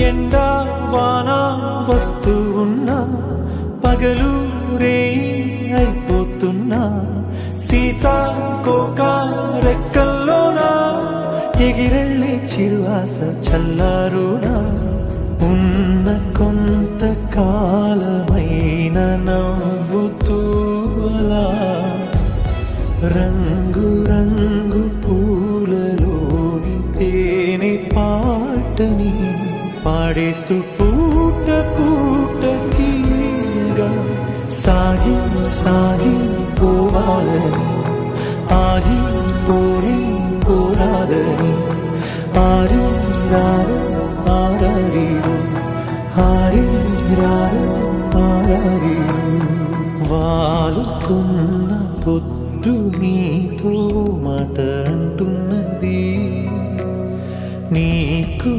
ఎండా వాన వస్తూ ఉన్నా పగలు రేయి అయిపోతున్నా సీతాకోక రెక్కల్లోనా ఎగిరెళ్ళే చిరువాస చల్లారునా ఉన్న కొంత కాలమైన నవ్వుతూ అలా రంగు రంగు పూలలోని తేనె పాటని పాడేస్తూ పూట పూట తీయగా సాగి సాగి పోవాలని ఆగి పోని పోరాదని ఆరి రారు ఆరారీరు ఆరి రారు ఆరారీరు వాలుతున్న పొద్దు నీతో మాట అంటున్నది నీకు